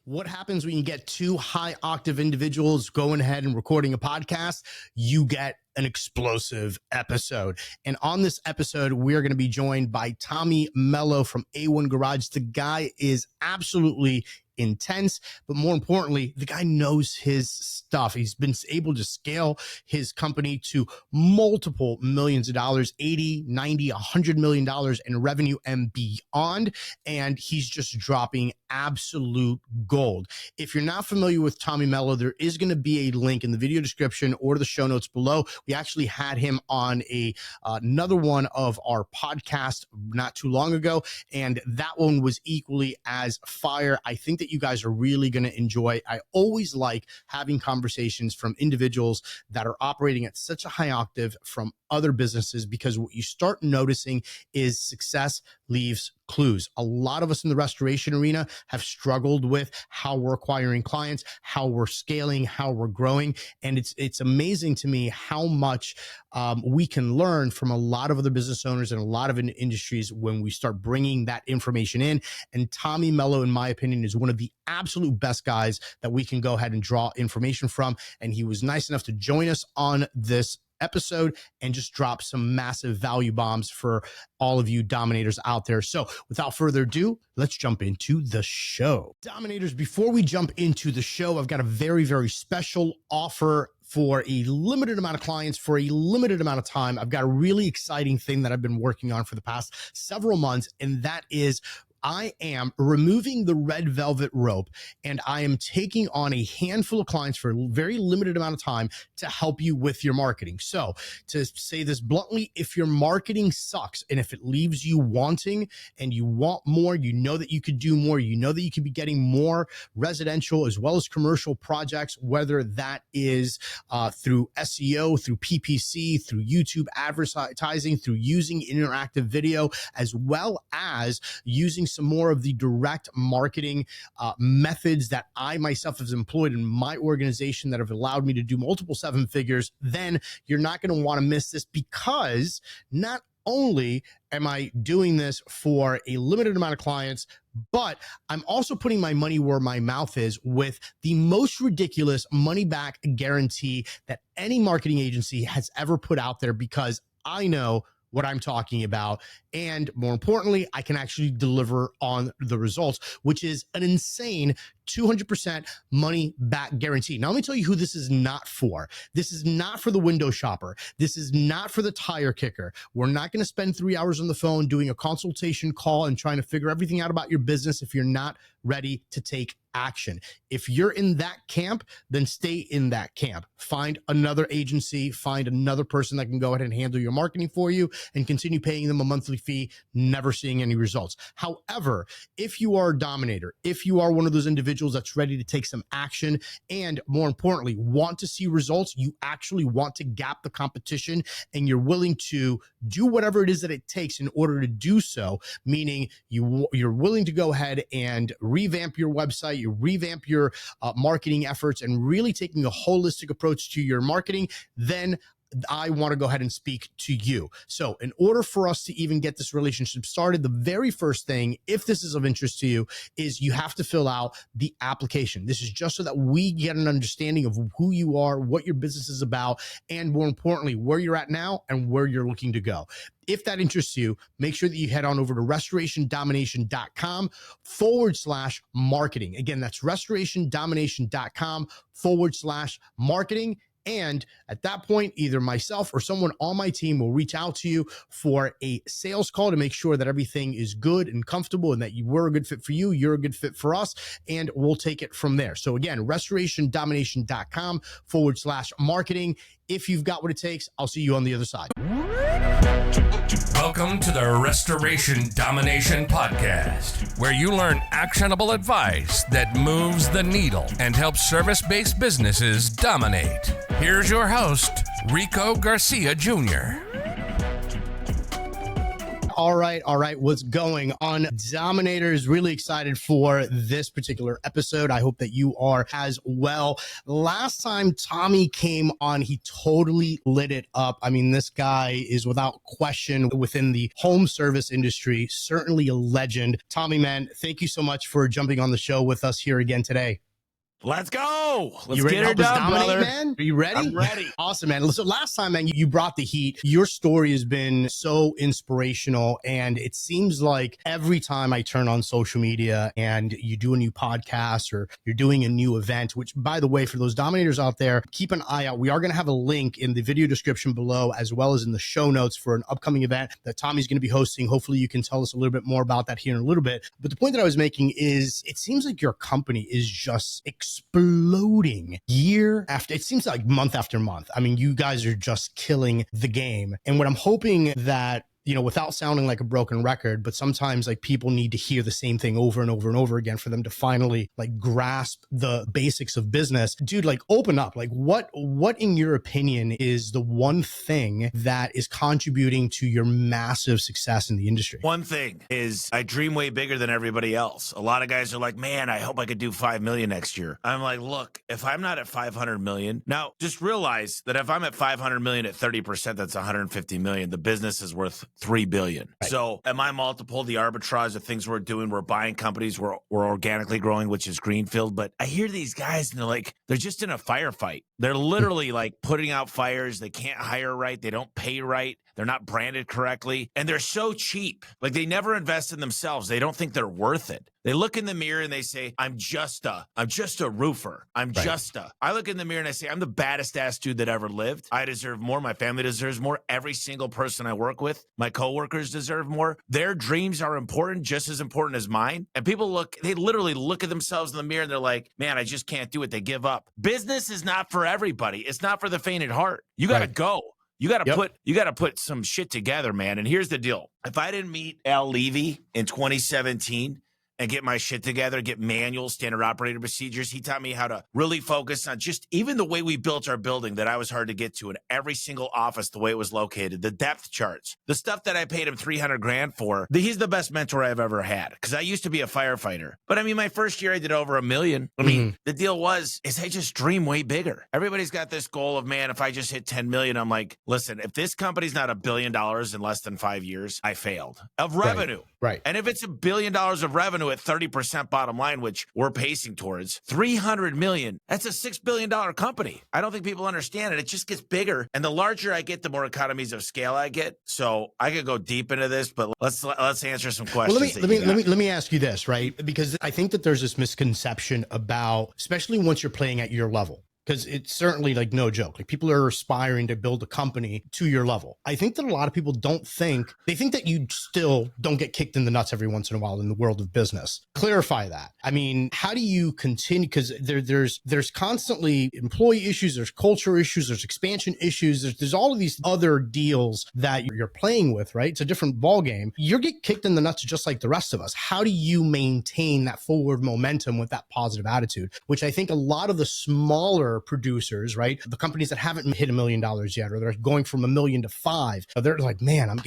What happens when you get two high octave individuals going ahead and recording a podcast? You get an explosive episode. And on this episode, we're going to be joined by Mello from A1 Garage. The guy is absolutely intense, but more importantly, the guy knows his stuff. He's been able to scale his company to multiple millions of dollars, 80, 90, $100 million in revenue and beyond. And he's just dropping absolute gold. If you're not familiar with Mello, there is going to be a link in the video description or the show notes below. We actually had him on another one of our podcasts not too long ago, and that one was equally as fire. I think that you guys are really going to enjoy. I always like having conversations from individuals that are operating at such a high octave from other businesses, because what you start noticing is success leaves clues. A lot of us in the restoration arena have struggled with how we're acquiring clients, how we're scaling, how we're growing. And it's amazing to me how much we can learn from a lot of other business owners and a lot of industries when we start bringing that information in. And Mello, in my opinion, is one of the absolute best guys that we can go ahead and draw information from. And he was nice enough to join us on this episode and just drop some massive value bombs for all of you dominators out there. So without further ado, let's jump into the show. Dominators, before we jump into the show, I've got a very, very special offer for a limited amount of clients for a limited amount of time. I've got a really exciting thing that I've been working on for the past several months, and that is I am removing the red velvet rope, and I am taking on a handful of clients for a very limited amount of time to help you with your marketing. So to say this bluntly, if your marketing sucks and if it leaves you wanting and you want more, you know that you could do more, you know that you could be getting more residential as well as commercial projects, whether that is through SEO, through PPC, through YouTube advertising, through using interactive video, as well as using some more of the direct marketing methods that I myself have employed in my organization that have allowed me to do multiple seven figures, then you're not going to want to miss this, because not only am I doing this for a limited amount of clients, but I'm also putting my money where my mouth is with the most ridiculous money back guarantee that any marketing agency has ever put out there, because I know what I'm talking about. And more importantly, I can actually deliver on the results, which is an insane 200% money back guarantee. Now, let me tell you who this is not for. This is not for the window shopper. This is not for the tire kicker. We're not going to spend 3 hours on the phone doing a consultation call and trying to figure everything out about your business if you're not ready to take action. If you're in that camp, then stay in that camp. Find another agency, find another person that can go ahead and handle your marketing for you and continue paying them a monthly fee, never seeing any results. However, if you are a dominator, if you are one of those individuals that's ready to take some action, and more importantly, want to see results, you actually want to gap the competition, and you're willing to do whatever it is that it takes in order to do so, meaning you're willing to go ahead and revamp your website, you revamp your marketing efforts, and really taking a holistic approach to your marketing, then I want to go ahead and speak to you. So in order for us to even get this relationship started, the very first thing, if this is of interest to you, is you have to fill out the application. This is just so that we get an understanding of who you are, what your business is about, and more importantly, where you're at now and where you're looking to go. If that interests you, make sure that you head on over to restorationdomination.com/marketing. Again, that's restorationdomination.com/marketing. And at that point, either myself or someone on my team will reach out to you for a sales call to make sure that everything is good and comfortable and that we're a good fit for you, you're a good fit for us, and we'll take it from there. So again, restorationdomination.com/marketing. If you've got what it takes, I'll see you on the other side. Welcome to the Restoration Domination Podcast, where you learn actionable advice that moves the needle and helps service-based businesses dominate. Here's your host, Rico Garcia Jr. All right. What's going on? Dominators, really excited for this particular episode. I hope that you are as well. Last time Tommy came on, he totally lit it up. I mean, this guy is without question within the home service industry, certainly a legend. Tommy, man, thank you so much for jumping on the show with us here again today. Let's go. Let's you ready get to her help us done, dominate, brother. man? Are you ready? I'm ready. Awesome, man. So last time, man, you brought the heat. Your story has been so inspirational, and it seems like every time I turn on social media and you do a new podcast or you're doing a new event, which, by the way, for those dominators out there, keep an eye out. We are going to have a link in the video description below, as well as in the show notes for an upcoming event that Tommy's going to be hosting. Hopefully you can tell us a little bit more about that here in a little bit. But the point that I was making is it seems like your company is just exploding year after, it seems like month after month. I mean, you guys are just killing the game. And what I'm hoping that, you know, without sounding like a broken record, but sometimes like people need to hear the same thing over and over and over again for them to finally like grasp the basics of business. Dude, like open up. Like what in your opinion is the one thing that is contributing to your massive success in the industry? One thing is I dream way bigger than everybody else. A lot of guys are like, man, I hope I could do 5 million next year. I'm like, look, if I'm not at 500 million, now just realize that if I'm at 500 million at 30%, that's 150 million. The business is worth 3 billion. Right. So at my multiple, the arbitrage, the things we're doing, we're buying companies, we're organically growing, which is greenfield. But I hear these guys and they're like, they're just in a firefight. They're literally like putting out fires. They can't hire right. They don't pay right. They're not branded correctly. And they're so cheap. Like they never invest in themselves. They don't think they're worth it. They look in the mirror and they say, I'm just a roofer. I look in the mirror and I say, I'm the baddest ass dude that ever lived. I deserve more. My family deserves more. Every single person I work with, my coworkers deserve more. Their dreams are important, just as important as mine. And people they literally look at themselves in the mirror and they're like, man, I just can't do it. They give up. Business is not for everybody. It's not for the faint at heart. You got to go. You got to put some shit together, man. And here's the deal. If I didn't meet Al Levy in 2017 and get my shit together, get manuals, standard operating procedures, he taught me how to really focus on just even the way we built our building that I was hard to get to in every single office, the way it was located, the depth charts, the stuff that I paid him 300 grand for. He's the best mentor I've ever had because I used to be a firefighter. But I mean, my first year I did over $1 million. I mean, the deal is I just dream way bigger. Everybody's got this goal of, man, if I just hit 10 million, I'm like, listen, if this company's not $1 billion in less than 5 years, I failed of revenue. Right. And if it's $1 billion of revenue at 30% bottom line, which we're pacing towards, 300 million, that's a $6 billion company. I don't think people understand it. It just gets bigger. And the larger I get, the more economies of scale I get. So I could go deep into this, but let's answer some questions. Well, let me ask you this, right? Because I think that there's this misconception about, especially once you're playing at your level. Because it's certainly like no joke. Like people are aspiring to build a company to your level. I think that a lot of people they think that you still don't get kicked in the nuts every once in a while in the world of business. Clarify that. I mean, how do you continue? Because there's constantly employee issues, there's culture issues, there's expansion issues, there's all of these other deals that you're playing with, right? It's a different ball game. You get kicked in the nuts just like the rest of us. How do you maintain that forward momentum with that positive attitude? Which I think a lot of the smaller producers, right? The companies that haven't hit $1 million yet, or they're going from $1 million to 5, they're like, man, I'm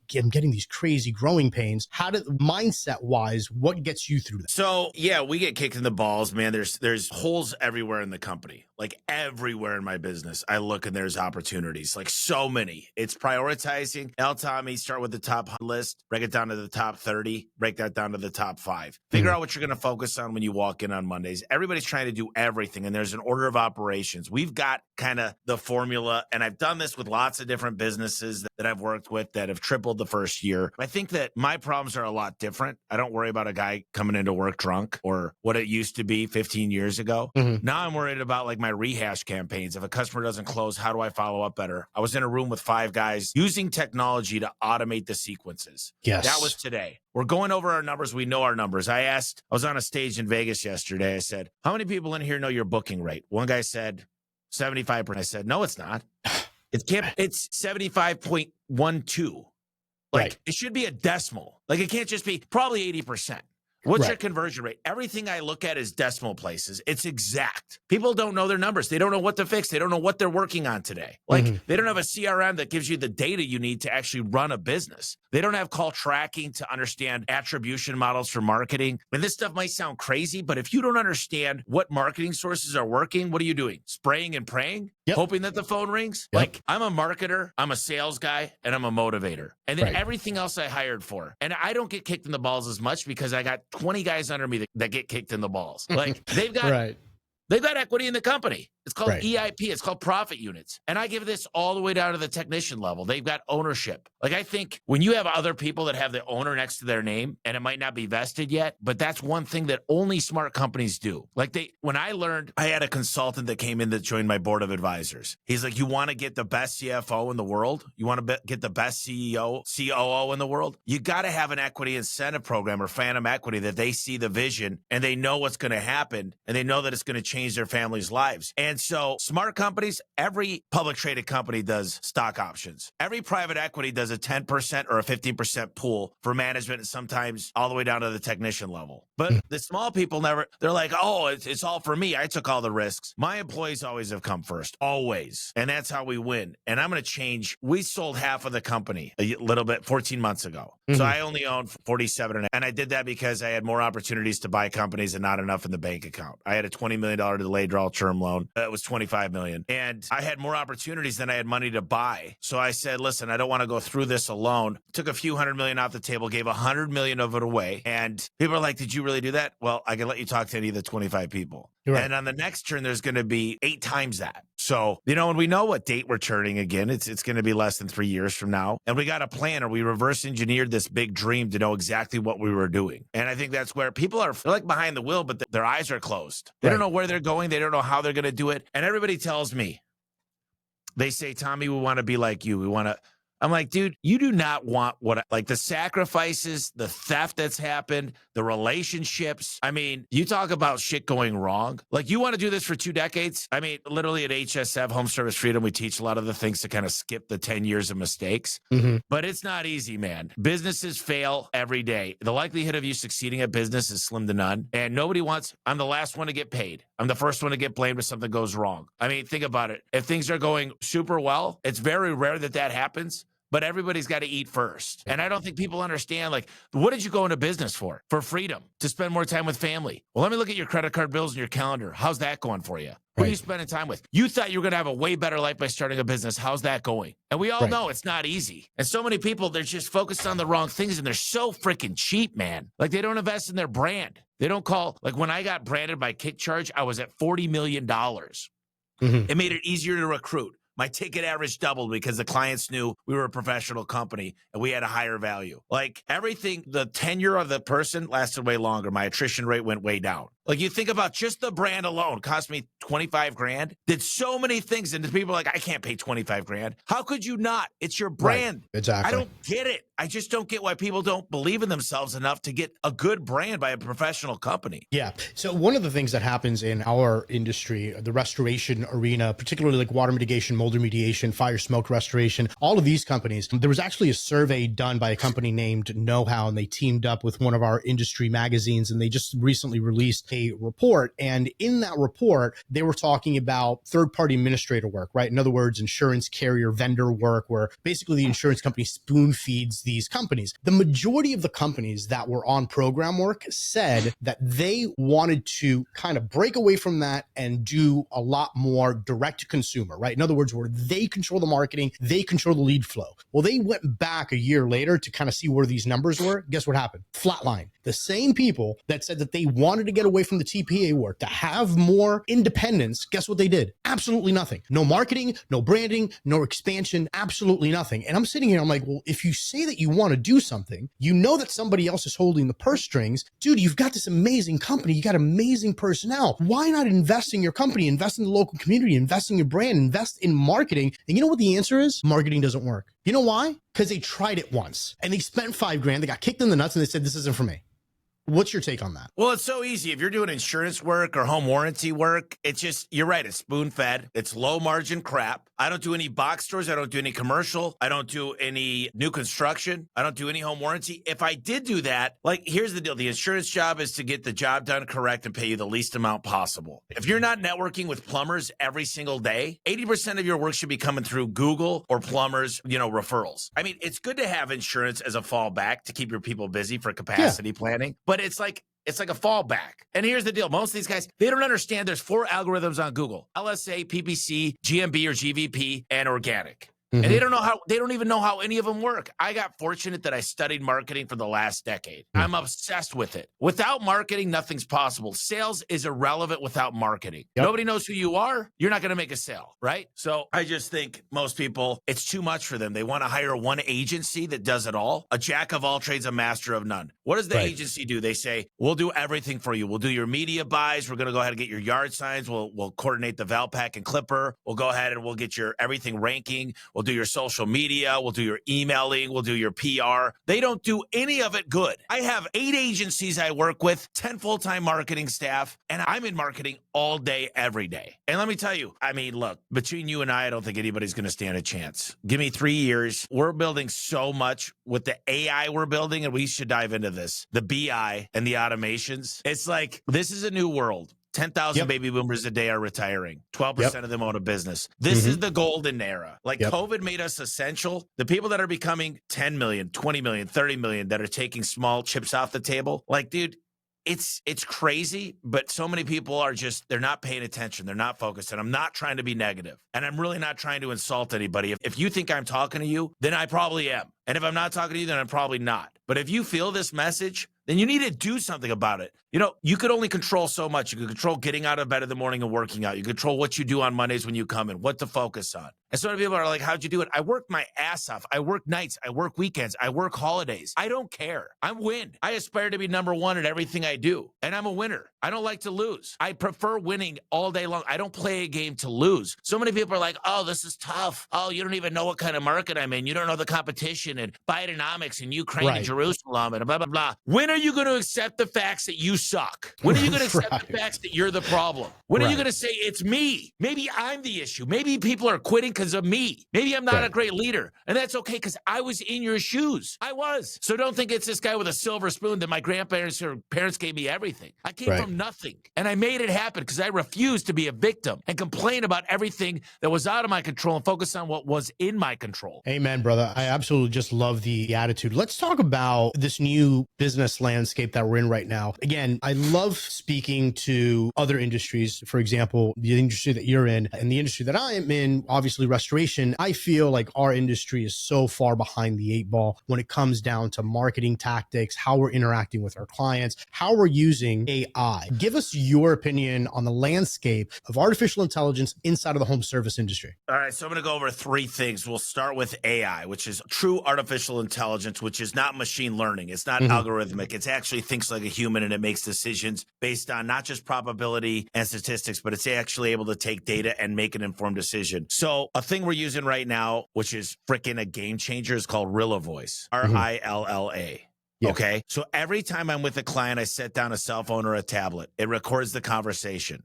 getting these crazy growing pains. How mindset wise, what gets you through that? So yeah, we get kicked in the balls, man. There's holes everywhere in the company. Like everywhere in my business, I look and there's opportunities, like so many. It's prioritizing. Tommy, start with the top list, break it down to the top 30, break that down to the top 5. Figure out what you're going to focus on when you walk in on Mondays. Everybody's trying to do everything, and there's an order of operations. We've got kind of the formula, and I've done this with lots of different businesses that I've worked with that have tripled the first year. I think that my problems are a lot different. I don't worry about a guy coming into work drunk or what it used to be 15 years ago. Now I'm worried about like my rehash campaigns. If a customer doesn't close, how do I follow up better? I was in a room with 5 guys using technology to automate the sequences. Yes. That was today. We're going over our numbers. We know our numbers. I was on a stage in Vegas yesterday. I said, how many people in here know your booking rate? One guy said 75%. I said, no, it's not. It's 75.12. Like it should be a decimal. Like it can't just be probably 80%. What's Right. your conversion rate? Everything I look at is decimal places. It's exact. People don't know their numbers. They don't know what to fix. They don't know what they're working on today. Like they don't have a CRM that gives you the data you need to actually run a business. They don't have call tracking to understand attribution models for marketing. And this stuff might sound crazy, but if you don't understand what marketing sources are working, what are you doing? Spraying and praying? Yep. Hoping that the phone rings? Yep. Like, I'm a marketer, I'm a sales guy, and I'm a motivator. And then Right. everything else I hired for. And I don't get kicked in the balls as much because I got 20 guys under me that get kicked in the balls. Like, they've got Right. They've got equity in the company. It's called Right. EIP. It's called profit units. And I give this all the way down to the technician level. They've got ownership. Like, I think when you have other people that have the owner next to their name, and it might not be vested yet, but that's one thing that only smart companies do. Like, when I learned, I had a consultant that came in that joined my board of advisors. He's like, you want to get the best CFO in the world? You want to get the best CEO, COO in the world? You got to have an equity incentive program or phantom equity that they see the vision and they know what's going to happen and they know that it's going to change their family's lives. And so smart companies, every public traded company does stock options. Every private equity does a 10% or a 15% pool for management and sometimes all the way down to the technician level. But the small people never, they're like, oh, it's all for me. I took all the risks. My employees always have come first, always. And that's how we win. And I'm going to change. We sold half of the company a little bit 14 months ago. So I only own 47. And I did that because I had more opportunities to buy companies and not enough in the bank account. I had a $20 million delayed draw term loan. It was $25 million. And I had more opportunities than I had money to buy. So I said, listen, I don't want to go through this alone. Took a few $100 million off the table, gave $100 million of it away. And people are like, did you really do that? Well, I can let you talk to any of the 25 people. Right. And on the next turn, there's going to be 8 times that. So, and we know what date we're turning again. It's going to be less than 3 years from now. And we got a plan, or we reverse engineered this big dream to know exactly what we were doing. And I think that's where people are like behind the wheel, but their eyes are closed. They don't know where they're going. They don't know how they're going to do it. And everybody tells me, they say, Tommy, we want to be like you. We want to. I'm like, dude, you do not want like the sacrifices, the theft that's happened, the relationships. I mean, you talk about shit going wrong. Like, you want to do this for 2 decades? I mean, literally at HSF, Home Service Freedom, we teach a lot of the things to kind of skip the 10 years of mistakes. But it's not easy, man. Businesses fail every day. The likelihood of you succeeding at business is slim to none. And nobody wants, I'm the last one to get paid. I'm the first one to get blamed if something goes wrong. I mean, think about it. If things are going super well, it's very rare that happens. But everybody's got to eat first. And I don't think people understand, like, what did you go into business for? For freedom, to spend more time with family. Well, let me look at your credit card bills and your calendar. How's that going for you? Who are you spending time with? You thought you were going to have a way better life by starting a business. How's that going? And we all know it's not easy. And so many people, they're just focused on the wrong things, and they're so freaking cheap, man. Like, they don't invest in their brand. They don't call, like, when I got branded by KickCharge, I was at $40 million. It made it easier to recruit. My ticket average doubled because the clients knew we were a professional company and we had a higher value. Like, everything, the tenure of the person lasted way longer. My attrition rate went way down. Like, you think about just the brand alone cost me 25 grand. Did so many things. And people are like, I can't pay 25 grand. How could you not? It's your brand. Right. Exactly. I don't get it. I just don't get why people don't believe in themselves enough to get a good brand by a professional company. Yeah. So one of the things that happens in our industry, the restoration arena, particularly like water mitigation, mold remediation, fire smoke restoration, all of these companies, there was actually a survey done by a company named Know How, and they teamed up with one of our industry magazines, and they just recently released a report. And in that report, they were talking about third-party administrator work, right? In other words, insurance carrier vendor work, where basically the insurance company spoon feeds these companies. The majority of the companies that were on program work said that they wanted to kind of break away from that and do a lot more direct to consumer, right? In other words, where they control the marketing, they control the lead flow. Well, they went back a year later to kind of see where these numbers were. Guess what happened? Flatline. The same people that said that they wanted to get away from the TPA work, to have more independence, guess what they did? Absolutely nothing. No marketing, no branding, no expansion, absolutely nothing. And I'm sitting here, I'm like, well, if you say that you want to do something, you know that somebody else is holding the purse strings. Dude, you've got this amazing company. You got amazing personnel. Why not invest in your company, invest in the local community, invest in your brand, invest in marketing? And you know what the answer is? Marketing doesn't work. You know why? Because they tried it once and they spent $5 grand. They got kicked in the nuts and they said, this isn't for me. What's your take on that? Well, it's so easy. If you're doing insurance work or home warranty work, it's just, you're right. It's spoon fed. It's low margin crap. I don't do any box stores. I don't do any commercial. I don't do any new construction. I don't do any home warranty. If I did do that, like, here's the deal. The insurance job is to get the job done correct and pay you the least amount possible. If you're not networking with plumbers every single day, 80% of your work should be coming through Google or plumbers, referrals. I mean, it's good to have insurance as a fallback to keep your people busy for capacity planning, but it's like a fallback. And here's the deal. Most of these guys, they don't understand there's 4 algorithms on Google: LSA, PPC, GMB or GVP, and organic. And they don't even know how any of them work. I got fortunate that I studied marketing for the last decade. I'm obsessed with it. Without marketing, nothing's possible. Sales is irrelevant without marketing. Nobody knows who you are. You're not going to make a sale, right? So I just think most people, it's too much for them. They want to hire one agency that does it all. A jack of all trades, a master of none. What does the agency do? They say, we'll do everything for you. We'll do your media buys. We're going to go ahead and get your yard signs. We'll coordinate the Valpak and Clipper. We'll go ahead and we'll get your everything ranking. We'll do your social media. We'll do your emailing. We'll do your PR. They don't do any of it good. I have 8 agencies I work with, 10 full-time marketing staff, and I'm in marketing all day, every day. And let me tell you, I mean, look, between you and I don't think anybody's going to stand a chance. Give me 3 years. We're building so much with the AI we're building, and we should dive into this. The BI and the automations. It's like, this is a new world. 10,000 baby boomers a day are retiring. 12% of them own a business. This is the golden era. Like COVID made us essential. The people that are becoming 10 million, 20 million, 30 million that are taking small chips off the table. Like, dude, it's crazy, but so many people are just, they're not paying attention. They're not focused. And I'm not trying to be negative. And I'm really not trying to insult anybody. If you think I'm talking to you, then I probably am. And if I'm not talking to you, then I'm probably not. But if you feel this message, then you need to do something about it. You could only control so much. You can control getting out of bed in the morning and working out. You control what you do on Mondays when you come in, what to focus on. And so many people are like, how'd you do it? I work my ass off. I work nights. I work weekends. I work holidays. I don't care. I win. I aspire to be number one at everything I do. And I'm a winner. I don't like to lose. I prefer winning all day long. I don't play a game to lose. So many people are like, oh, this is tough. Oh, you don't even know what kind of market I'm in. You don't know the competition and Bidenomics and Ukraine and Jerusalem and blah, blah, blah. When are you going to accept the facts that you suck? When are you going to accept the facts that you're the problem? When are you going to say it's me? Maybe I'm the issue. Maybe people are quitting because of me. Maybe I'm not a great leader. And that's okay because I was in your shoes. I was. So don't think it's this guy with a silver spoon that my grandparents or parents gave me everything. I came from nothing. And I made it happen because I refused to be a victim and complain about everything that was out of my control and focus on what was in my control. Amen, brother. I absolutely just love the attitude. Let's talk about this new business landscape that we're in right now. Again, I love speaking to other industries. For example, the industry that you're in and the industry that I am in, obviously restoration. I feel like our industry is so far behind the 8 ball when it comes down to marketing tactics, how we're interacting with our clients, how we're using AI. Give us your opinion on the landscape of artificial intelligence inside of the home service industry. All right, so I'm going to go over 3 things. We'll start with AI, which is true artificial intelligence, which is not machine learning. It's not algorithmic. It actually thinks like a human and it makes decisions based on not just probability and statistics, but it's actually able to take data and make an informed decision. So a thing we're using right now, which is freaking a game changer, is called Rilla Voice, RILLA. Okay. So every time I'm with a client, I set down a cell phone or a tablet. It records the conversation.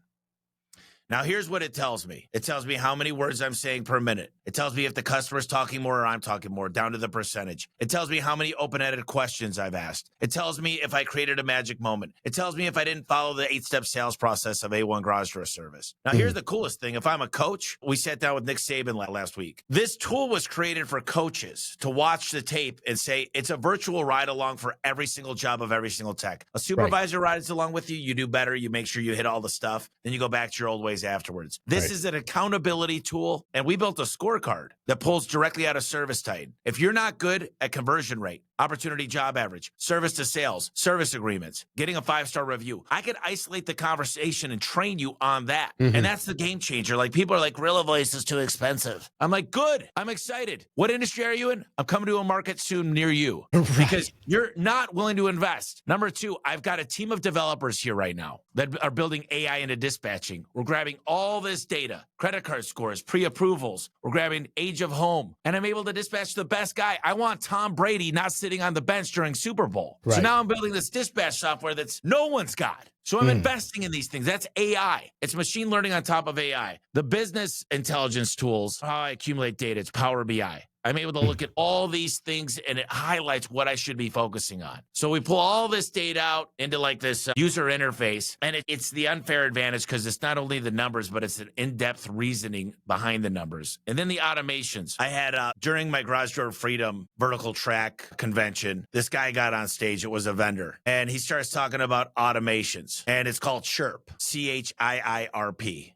Now, here's what it tells me. It tells me how many words I'm saying per minute. It tells me if the customer's talking more or I'm talking more, down to the percentage. It tells me how many open-ended questions I've asked. It tells me if I created a magic moment. It tells me if I didn't follow the 8-step sales process of A1 garage door service. Now, here's the coolest thing. If I'm a coach, we sat down with Nick Saban last week. This tool was created for coaches to watch the tape and say, it's a virtual ride along for every single job of every single tech. A supervisor rides along with you. You do better. You make sure you hit all the stuff. Then you go back to your old ways afterwards. This is an accountability tool, and we built a scorecard that pulls directly out of Service Titan. If you're not good at conversion rate, opportunity job average, service to sales, service agreements, getting a 5-star review, I could isolate the conversation and train you on that. And that's the game changer. Like, people are like, Rilla Voice is too expensive. I'm like, good. I'm excited. What industry are you in? I'm coming to a market soon near you because you're not willing to invest. Number 2, I've got a team of developers here right now that are building AI into dispatching. We're grabbing all this data, credit card scores, pre-approvals. We're grabbing age of home, and I'm able to dispatch the best guy. I want Tom Brady, not sitting on the bench during Super Bowl. So Right. now I'm building this dispatch software that's no one's got. So I'm investing in these things. That's AI. It's machine learning on top of AI. The business intelligence tools, how I accumulate data, it's Power BI. I'm able to look at all these things and it highlights what I should be focusing on. So we pull all this data out into like this user interface, and it's the unfair advantage because it's not only the numbers, but it's an in-depth reasoning behind the numbers. And then the automations. I had, during my Garage Door Freedom vertical track convention, this guy got on stage. It was a vendor, and he starts talking about automations, and it's called Chirp, CHIIRP.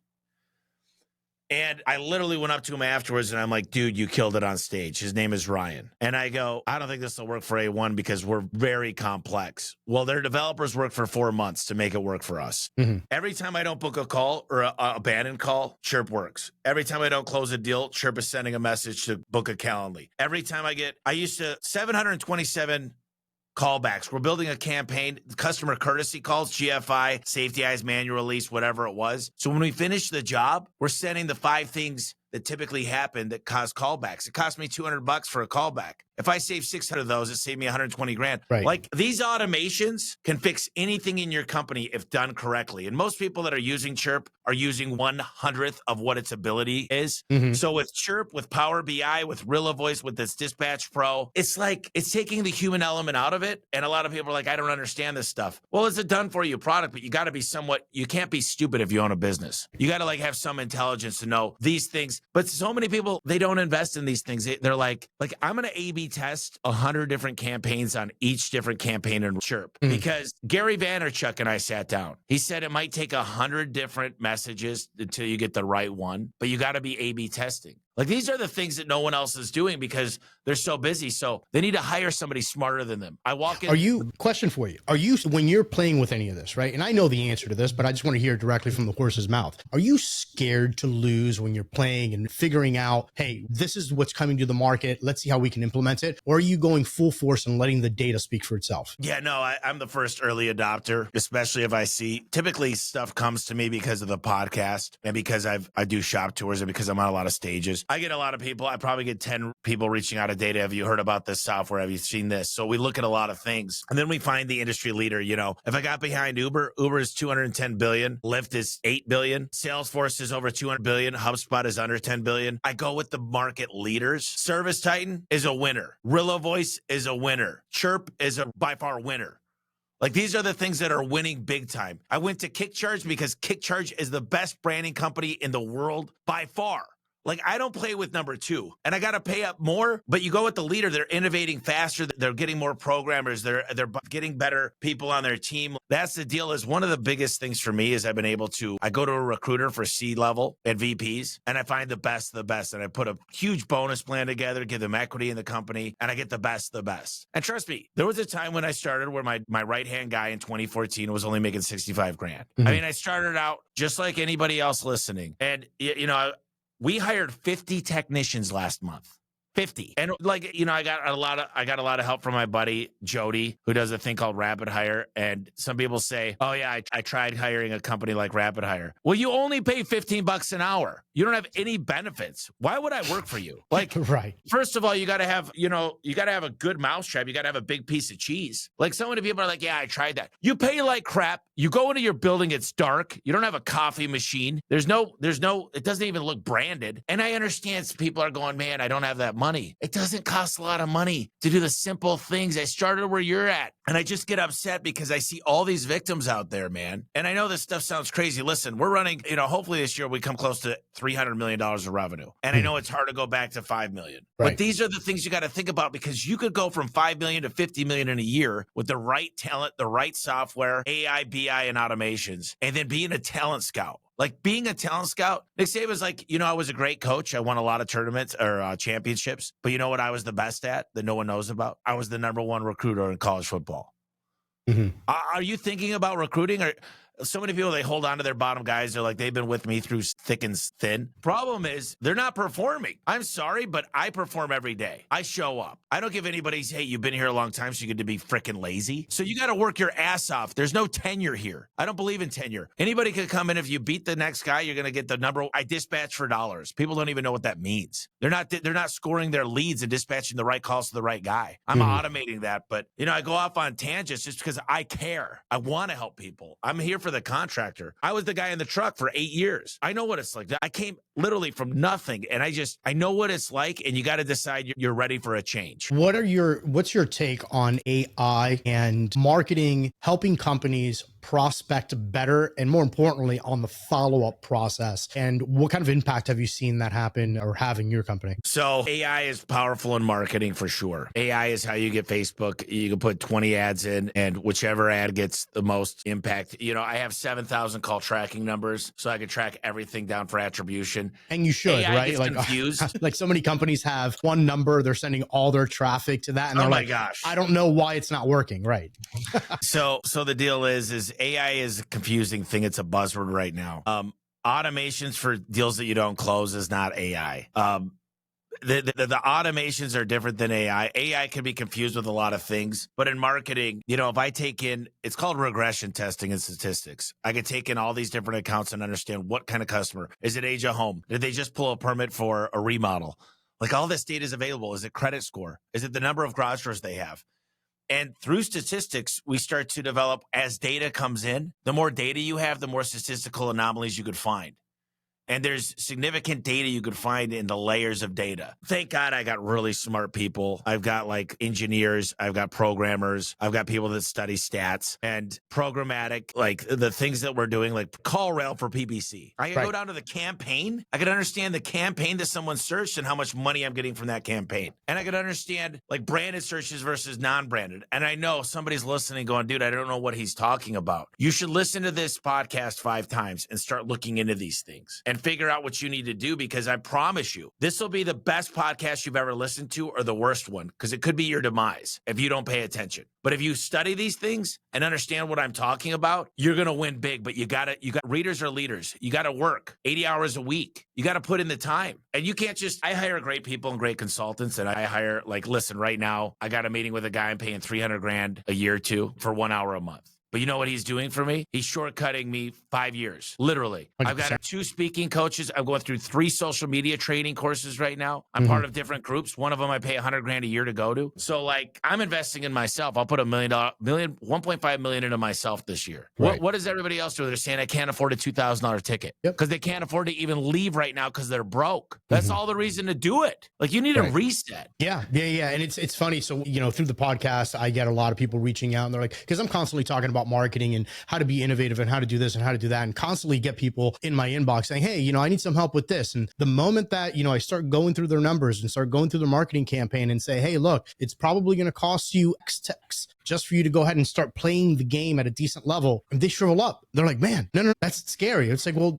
And I literally went up to him afterwards and I'm like, dude, you killed it on stage. His name is Ryan. And I go, I don't think this will work for A1 because we're very complex. Well, their developers work for 4 months to make it work for us. Every time I don't book a call or a abandoned call, Chirp works. Every time I don't close a deal, Chirp is sending a message to book a Calendly. Every time I used to 727 callbacks. We're building a campaign, customer courtesy calls, GFI, safety eyes, manual release, whatever it was. So when we finish the job, we're sending the 5 things that typically happen that cause callbacks. It cost me $200 for a callback. If I save 600 of those, it saved me 120 grand. Right. Like these automations can fix anything in your company if done correctly. And most people that are using Chirp are using 1/100th of what its ability is. So with Chirp, with Power BI, with Rilla Voice, with this Dispatch Pro, it's like it's taking the human element out of it. And a lot of people are like, I don't understand this stuff. Well, it's a done for you product, but you got to be you can't be stupid if you own a business. You got to like have some intelligence to know these things. But so many people, they don't invest in these things. They're like I'm going to A/B test 100 different campaigns on each different campaign in Chirp. Because Gary Vaynerchuk and I sat down. He said it might take 100 different messages until you get the right one, but you got to be A/B testing. Like these are the things that no one else is doing because they're so busy. So they need to hire somebody smarter than them. I walk in. Question for you. When you're playing with any of this, right? And I know the answer to this, but I just want to hear it directly from the horse's mouth. Are you scared to lose when you're playing and figuring out, hey, this is what's coming to the market. Let's see how we can implement it. Or are you going full force and letting the data speak for itself? Yeah, no, I'm the first early adopter, especially if I see typically stuff comes to me because of the podcast and because I do shop tours and because I'm on a lot of stages. I get a lot of people. I probably get 10 people reaching out of data. Have you heard about this software? Have you seen this? So we look at a lot of things. And then we find the industry leader. You know, if I got behind Uber is 210 billion. Lyft is 8 billion. Salesforce is over 200 billion. HubSpot is under 10 billion. I go with the market leaders. Service Titan is a winner. Rilla Voice is a winner. Chirp is a by far winner. Like these are the things that are winning big time. I went to KickCharge because KickCharge is the best branding company in the world by far. Like, I don't play with number 2, and I got to pay up more, but you go with the leader. They're innovating faster. They're getting more programmers. They're getting better people on their team. That's the deal. Is one of the biggest things for me is I go to a recruiter for C-level at VPs, and I find the best of the best, and I put a huge bonus plan together, give them equity in the company, and I get the best of the best. And trust me, there was a time when I started where my right-hand guy in 2014 was only making 65 grand. I mean, I started out just like anybody else listening, and, you know, we hired 50 technicians last month. 50. And like, you know, I got a lot of help from my buddy Jody, who does a thing called Rapid Hire. And some people say, oh yeah, I tried hiring a company like Rapid Hire. Well, you only pay $15 an hour. You don't have any benefits. Why would I work for you? Like, right. First of all, you got to have, you got to have a good mousetrap. You got to have a big piece of cheese. Like so many people are like, yeah, I tried that. You pay like crap. You go into your building. It's dark. You don't have a coffee machine. There's no, it doesn't even look branded. And I understand people are going, man, I don't have that money. It doesn't cost a lot of money to do the simple things. I started where you're at. And I just get upset because I see all these victims out there, man. And I know this stuff sounds crazy. Listen, we're running, hopefully this year we come close to $300 million of revenue. And I know it's hard to go back to 5 million. Right. But these are the things you got to think about because you could go from 5 million to 50 million in a year with the right talent, the right software, AI, BI, and automations, and then being a talent scout. Like being a talent scout, Nick Saban's like, I was a great coach. I won a lot of tournaments or championships. But you know what I was the best at that no one knows about? I was the #1 recruiter in college football. Mm-hmm. Are you thinking about recruiting? Or So many people, they hold on to their bottom guys. They're like, they've been with me through thick and thin. Problem is, they're not performing. I'm sorry, but I perform every day. I show up. I don't give anybody, hey, you've been here a long time, so you get to be freaking lazy. So you got to work your ass off. There's no tenure here. I don't believe in tenure. Anybody could come in. If you beat the next guy, you're going to get the number. I dispatch for dollars. People don't even know what that means. They're not scoring their leads and dispatching the right calls to the right guy. I'm automating that, but I go off on tangents just because I care. I want to help people. I'm here for the contractor. I was the guy in the truck for 8 years. I know what it's like. I came literally from nothing, and I know what it's like, and you got to decide you're ready for a change. What's your take on AI and marketing, helping companies prospect better, and more importantly, on the follow-up process? And what kind of impact have you seen that happen or have in your company? So AI is powerful in marketing for sure. AI is how you get Facebook. You can put 20 ads in, and whichever ad gets the most impact. I have 7,000 call tracking numbers, so I can track everything down for attribution. And you should, AI right? gets confused. Like so many companies have one number, they're sending all their traffic to that, and they're oh my gosh, I don't know why it's not working, right? So the deal is AI is a confusing thing. It's a buzzword right now. Automations for deals that you don't close is not AI. The automations are different than AI. AI can be confused with a lot of things, but in marketing, if I take in, it's called regression testing and statistics. I can take in all these different accounts and understand what kind of customer. Is it age of home? Did they just pull a permit for a remodel? Like, all this data is available. Is it credit score? Is it the number of garage doors they have? And through statistics, we start to develop, as data comes in, the more data you have, the more statistical anomalies you could find. And there's significant data you could find in the layers of data. Thank God I got really smart people. I've got like engineers, I've got programmers, I've got people that study stats and programmatic, like the things that we're doing, like call rail for PPC. I can go down to the campaign. I can understand the campaign that someone searched and how much money I'm getting from that campaign. And I can understand like branded searches versus non-branded. And I know somebody's listening going, dude, I don't know what he's talking about. You should listen to this podcast 5 times and start looking into these things and figure out what you need to do, because I promise you, this will be the best podcast you've ever listened to, or the worst one, because it could be your demise if you don't pay attention. But if you study these things and understand what I'm talking about, you're going to win big. But you got readers are leaders. You got to work 80 hours a week. You got to put in the time. And you can't just, I hire great people and great consultants, and I hire, like, listen, right now, I got a meeting with a guy I'm paying $300,000 a year to for 1 hour a month. But you know what he's doing for me? He's shortcutting me 5 years, literally. 100%. I've got 2 speaking coaches. I'm going through 3 social media training courses right now. I'm part of different groups. One of them I pay $100,000 a year to go to. So, like, I'm investing in myself. I'll put $1.5 million into myself this year. Right. What does everybody else do? They're saying I can't afford a $2,000 ticket because they can't afford to even leave right now because they're broke. That's all the reason to do it. Like, you need a reset. Yeah. And it's funny. So, through the podcast, I get a lot of people reaching out, and they're like, because I'm constantly talking about marketing and how to be innovative and how to do this and how to do that, and constantly get people in my inbox saying, hey, I need some help with this. And the moment that, I start going through their numbers and start going through their marketing campaign and say, hey, look, it's probably going to cost you X just for you to go ahead and start playing the game at a decent level, and they shrivel up. They're like, man, no, that's scary. It's like, well,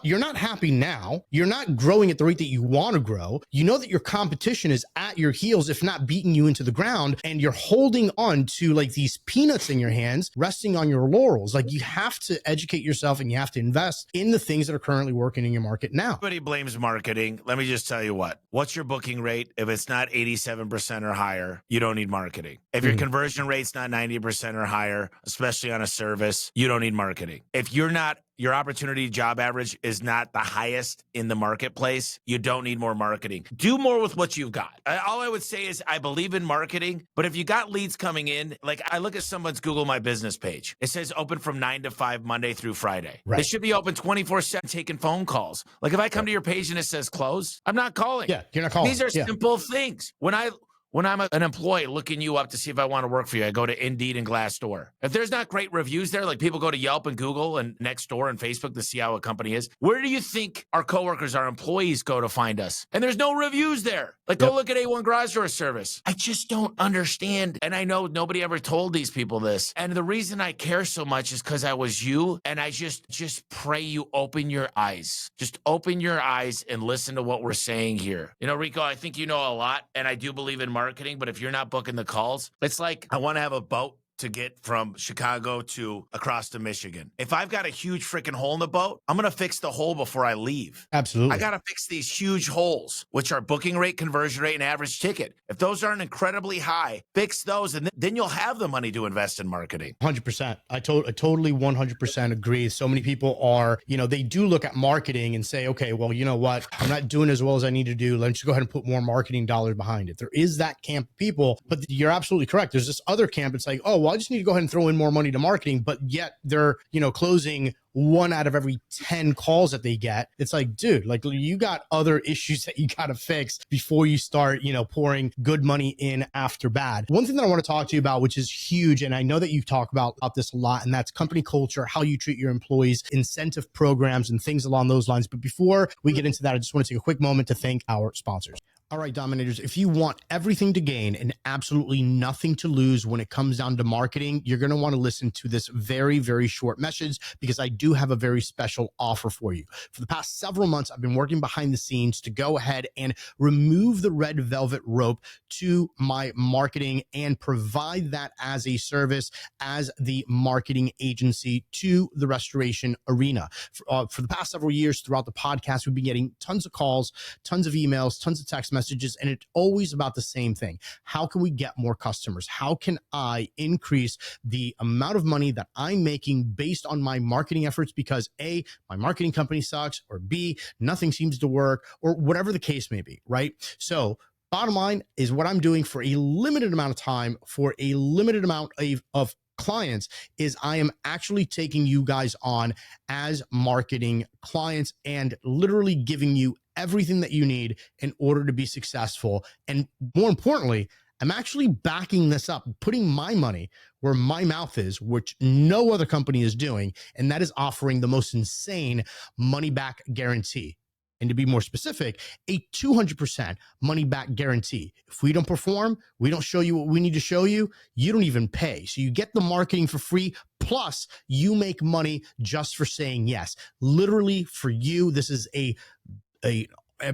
you're not happy now. You're not growing at the rate that you want to grow. You know that your competition is at your heels, if not beating you into the ground, and you're holding on to like these peanuts in your hands, resting on your laurels. Like, you have to educate yourself, and you have to invest in the things that are currently working in your market now. Everybody blames marketing. Let me just tell you what's your booking rate? If it's not 87% or higher, you don't need marketing. If your conversion rate's not 90% or higher, especially on a service, you don't need marketing. If your opportunity job average is not the highest in the marketplace, you don't need more marketing. Do more with what you've got. All I would say is I believe in marketing, but if you got leads coming in, like I look at someone's Google My Business page, it says open from 9 to 5, Monday through Friday. Right. They should be open 24/7 taking phone calls. Like, if I come to your page and it says closed, I'm not calling. Yeah, you're not calling. These are simple things. When I'm an employee looking you up to see if I want to work for you, I go to Indeed and Glassdoor. If there's not great reviews there, like people go to Yelp and Google and Nextdoor and Facebook to see how a company is, where do you think our coworkers, our employees go to find us? And there's no reviews there. Like, go look at A1 Garage Door Service. I just don't understand. And I know nobody ever told these people this. And the reason I care so much is because I was you, and I just pray you open your eyes. Just open your eyes and listen to what we're saying here. Rico, I think you know a lot, and I do believe in marketing, but if you're not booking the calls, it's like I want to have a boat to get from Chicago to across to Michigan. If I've got a huge freaking hole in the boat, I'm going to fix the hole before I leave. Absolutely. I got to fix these huge holes, which are booking rate, conversion rate, and average ticket. If those aren't incredibly high, fix those, and then you'll have the money to invest in marketing. 100%. I totally 100% agree. So many people are, they do look at marketing and say, okay, well, you know what? I'm not doing as well as I need to do. Let's just go ahead and put more marketing dollars behind it. There is that camp of people, but you're absolutely correct. There's this other camp. It's like, oh, well, I just need to go ahead and throw in more money to marketing, but yet they're, closing 1 out of every 10 calls that they get. It's like, dude, like you got other issues that you got to fix before you start, pouring good money in after bad. One thing that I want to talk to you about, which is huge, and I know that you talk about this a lot, and that's company culture, how you treat your employees, incentive programs, and things along those lines. But before we get into that, I just want to take a quick moment to thank our sponsors. All right, Dominators, if you want everything to gain and absolutely nothing to lose when it comes down to marketing, you're going to want to listen to this very, very short message because I do have a very special offer for you. For the past several months, I've been working behind the scenes to go ahead and remove the red velvet rope to my marketing and provide that as a service as the marketing agency to the restoration arena. For the past several years throughout the podcast, we've been getting tons of calls, tons of emails, tons of text messages, and it's always about the same thing. How can we get more customers? How can I increase the amount of money that I'm making based on my marketing efforts? Because A, my marketing company sucks, or B, nothing seems to work, or whatever the case may be, right? So bottom line is what I'm doing for a limited amount of time, for a limited amount of clients, is I am actually taking you guys on as marketing clients and literally giving you everything that you need in order to be successful. And more importantly, I'm actually backing this up, putting my money where my mouth is, which no other company is doing. And that is offering the most insane money back guarantee. And to be more specific, a 200% money back guarantee. If we don't perform, we don't show you what we need to show you, you don't even pay. So you get the marketing for free, plus you make money just for saying yes. Literally for you, this is a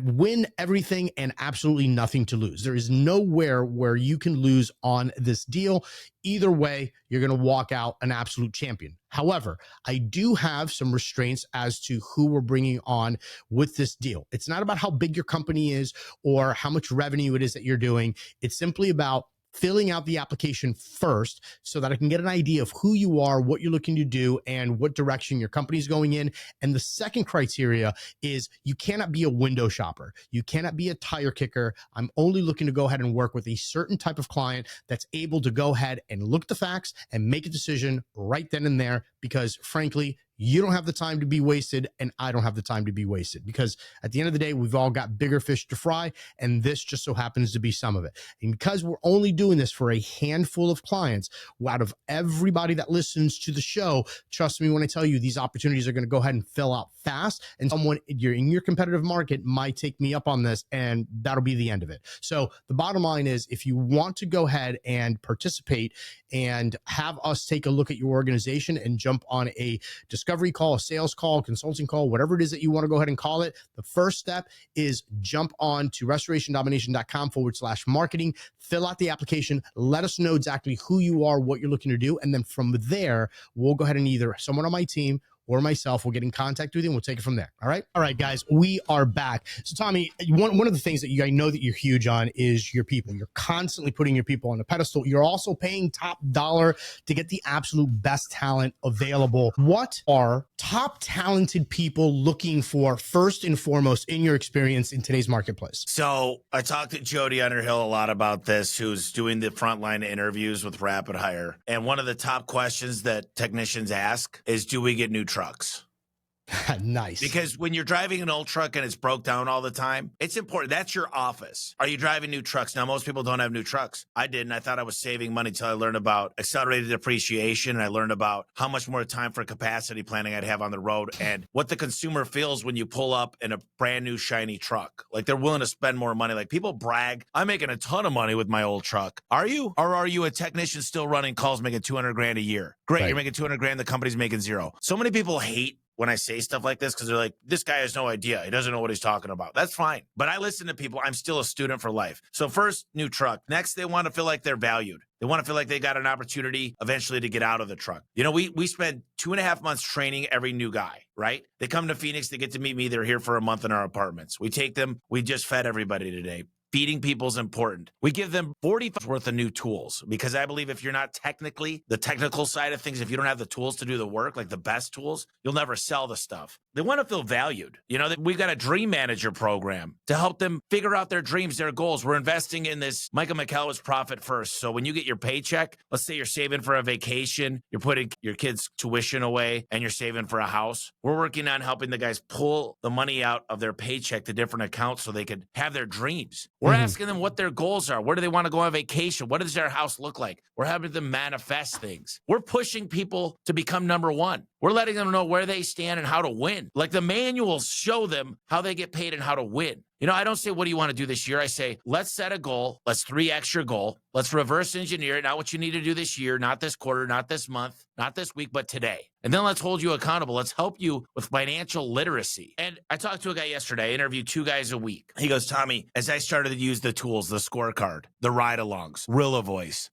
win everything and absolutely nothing to lose. There is nowhere where you can lose on this deal. Either way, you're going to walk out an absolute champion. However, I do have some restraints as to who we're bringing on with this deal. It's not about how big your company is or how much revenue it is that you're doing. It's simply about filling out the application first so that I can get an idea of who you are, what you're looking to do, and what direction your company's going in. And the second criteria is you cannot be a window shopper. You cannot be a tire kicker. I'm only looking to go ahead and work with a certain type of client that's able to go ahead and look at the facts and make a decision right then and there, because frankly, you don't have the time to be wasted, and I don't have the time to be wasted, because at the end of the day, we've all got bigger fish to fry, and this just so happens to be some of it. And because we're only doing this for a handful of clients out of everybody that listens to the show, trust me when I tell you, these opportunities are going to go ahead and fill out fast, and someone you're in your competitive market might take me up on this, and that'll be the end of it. So the bottom line is, if you want to go ahead and participate and have us take a look at your organization and jump on a discovery call, a sales call, consulting call, whatever it is that you want to go ahead and call it, the first step is jump on to restorationdomination.com/marketing, fill out the application, let us know exactly who you are, what you're looking to do. And then from there, we'll go ahead and either someone on my team or myself will get in contact with you, and we'll take it from there. All right. All right, guys, we are back. So Tommy, one of the things that I know that you're huge on is your people. You're constantly putting your people on a pedestal. You're also paying top dollar to get the absolute best talent available. What are top talented people looking for first and foremost in your experience in today's marketplace? So I talked to Jody Underhill a lot about this, who's doing the frontline interviews with Rapid Hire. And one of the top questions that technicians ask is, do we get new trucks? Nice. Because when you're driving an old truck and it's broke down all the time, it's important. That's your office. Are you driving new trucks? Now, most people don't have new trucks. I didn't. I thought I was saving money until I learned about accelerated depreciation. And I learned about how much more time for capacity planning I'd have on the road and what the consumer feels when you pull up in a brand new shiny truck. Like, they're willing to spend more money. Like, people brag, I'm making a ton of money with my old truck. Are you? Or are you a technician still running calls making $200,000 a year? Great. Right. You're making $200,000. The company's making $0. So many people hate when I say stuff like this because they're like, this guy has no idea. He doesn't know what he's talking about. That's fine. But I listen to people. I'm still a student for life. So first, new truck. Next, they want to feel like they're valued. They want to feel like they got an opportunity eventually to get out of the truck. You know, we spend 2.5 months training every new guy, right? They come to Phoenix. They get to meet me. They're here for a month in our apartments. We take them. We just fed everybody today. Feeding people is important. We give them 40 worth of new tools because I believe if you're not technically the technical side of things, if you don't have the tools to do the work, like the best tools, you'll never sell the stuff. They want to feel valued. You know, we've got a dream manager program to help them figure out their dreams, their goals. We're investing in this. Michael McKell was profit first. So when you get your paycheck, let's say you're saving for a vacation, you're putting your kids' tuition away and you're saving for a house. We're working on helping the guys pull the money out of their paycheck to different accounts so they could have their dreams. We're asking them what their goals are. Where do they want to go on vacation? What does their house look like? We're having them manifest things. We're pushing people to become number one. We're letting them know where they stand and how to win. Like the manuals show them how they get paid and how to win. You know, I don't say, what do you want to do this year? I say, let's set a goal. Let's 3x your goal. Let's reverse engineer it. Not what you need to do this year, not this quarter, not this month, not this week, but today. And then let's hold you accountable. Let's help you with financial literacy. And I talked to a guy yesterday. I interviewed 2 guys a week. He goes, Tommy, as I started to use the tools, the scorecard, the ride-alongs, Rilla Voice,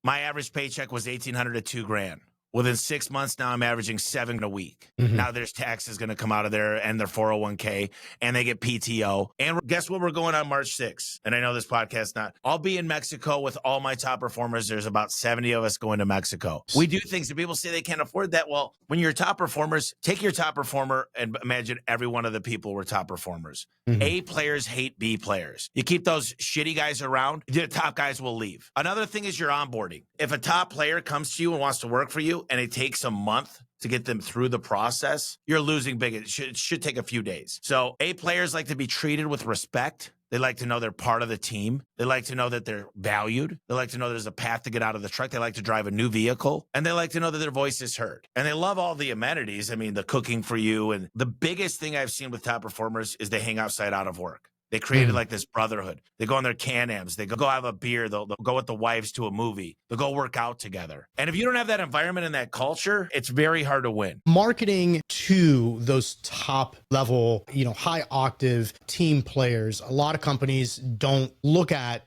my average paycheck was $1,800 to $2,000. Within 6 months now, I'm averaging 7 a week. Now there's taxes going to come out of there and their 401k, and they get PTO. And guess what? We're going on March 6th. And I know this podcast not. I'll be in Mexico with all my top performers. There's about 70 of us going to Mexico. We do things that people say they can't afford that. Well, when you're top performers, take your top performer and imagine every one of the people were top performers. A players hate B players. You keep those shitty guys around, the top guys will leave. Another thing is your onboarding. If a top player comes to you and wants to work for you and it takes a month to get them through the process, you're losing big. It should take a few days. So A players like to be treated with respect. They like to know they're part of the team. They like to know that they're valued. They like to know there's a path to get out of the truck. They like to drive a new vehicle. And they like to know that their voice is heard. And they love all the amenities. I mean, the cooking for you. And the biggest thing I've seen with top performers is they hang outside out of work. They created like this brotherhood. They go on their Can-Ams. They go have a beer. They'll go with the wives to a movie. They'll go work out together. And if you don't have that environment and that culture, it's very hard to win. Marketing to those top level, high octave team players, a lot of companies don't look at,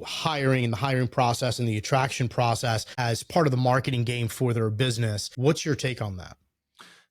hiring and the hiring process and the attraction process as part of the marketing game for their business. What's your take on that?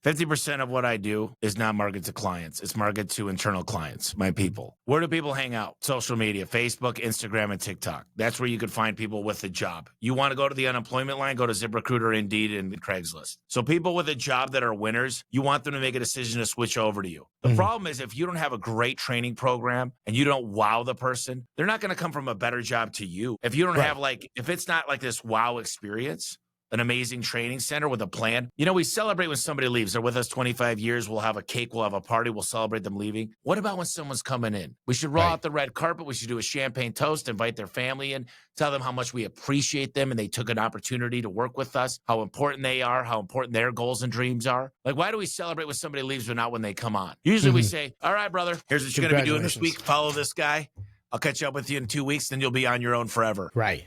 50% of what I do is not market to clients. It's market to internal clients, my people. Where do people hang out? Social media, Facebook, Instagram, and TikTok. That's where you could find people with a job. You want to go to the unemployment line, go to ZipRecruiter, Indeed, and Craigslist. So people with a job that are winners, you want them to make a decision to switch over to you. The problem is if you don't have a great training program and you don't wow the person, they're not going to come from a better job to you. If you don't have if it's not like this wow experience, an amazing training center with a plan. We celebrate when somebody leaves. They're with us 25 years. We'll have a cake. We'll have a party. We'll celebrate them leaving. What about when someone's coming in? We should roll out the red carpet. We should do a champagne toast, invite their family in, tell them how much we appreciate them and they took an opportunity to work with us, how important they are, how important their goals and dreams are. Like, why do we celebrate when somebody leaves but not when they come on? Usually we say, all right, brother, here's what you're going to be doing this week. Follow this guy. I'll catch up with you in 2 weeks. Then you'll be on your own forever. Right.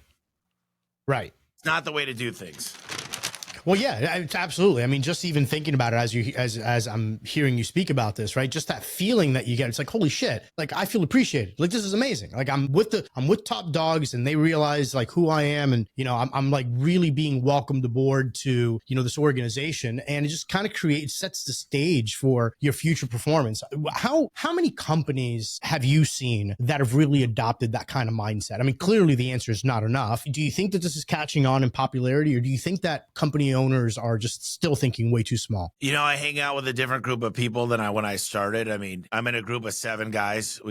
It's not the way to do things. Well, yeah, absolutely. I mean, just even thinking about it as I'm hearing you speak about this, right? Just that feeling that you get, it's like, holy shit, like I feel appreciated. Like this is amazing. Like I'm with top dogs and they realize like who I am. And, I'm like really being welcomed aboard to, this organization. And it just kind of sets the stage for your future performance. How many companies have you seen that have really adopted that kind of mindset? I mean, clearly the answer is not enough. Do you think that this is catching on in popularity, or do you think that company owners are just still thinking way too small? I hang out with a different group of people than when I started. I mean, I'm in a group of 7 guys.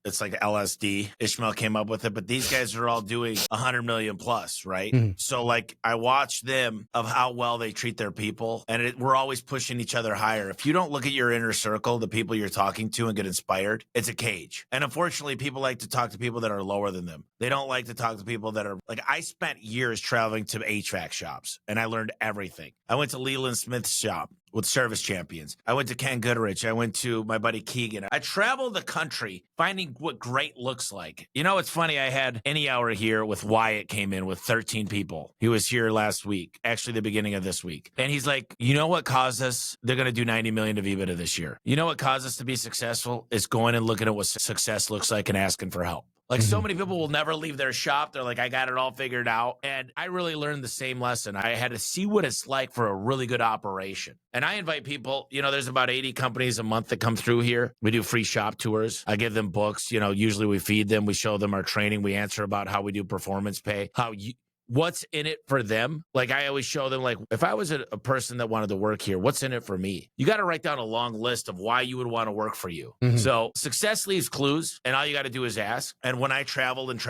It's like LSD. Ishmael came up with it, but these guys are all doing 100 million plus, right? So like I watch them of how well they treat their people, and we're always pushing each other higher. If you don't look at your inner circle, the people you're talking to, and get inspired, it's a cage. And unfortunately, people like to talk to people that are lower than them. They don't like to talk to people that are like, I spent years traveling to HVAC shops and I learned everything. I went to Leland Smith's shop. with Service Champions. I went to Ken Goodrich. I went to my buddy Keegan. I traveled the country finding what great looks like. You know, it's funny. I had Any Hour here with Wyatt came in with 13 people. He was here last week, actually the beginning of this week. And he's like, you know what caused us? They're going to do 90 million of EBITDA this year. You know what caused us to be successful? Is going and looking at what success looks like and asking for help. Like so many people will never leave their shop. They're like, I got it all figured out. And I really learned the same lesson. I had to see what it's like for a really good operation. And I invite people, you know, there's about 80 companies a month that come through here. We do free shop tours. I give them books. You know, usually we feed them. We show them our training. We answer about how we do performance pay, what's in it for them. Like I always show them, like, if I was a person that wanted to work here, what's in it for me? You got to write down a long list of why you would want to work for you. So success leaves clues, and all you got to do is ask. And when I traveled and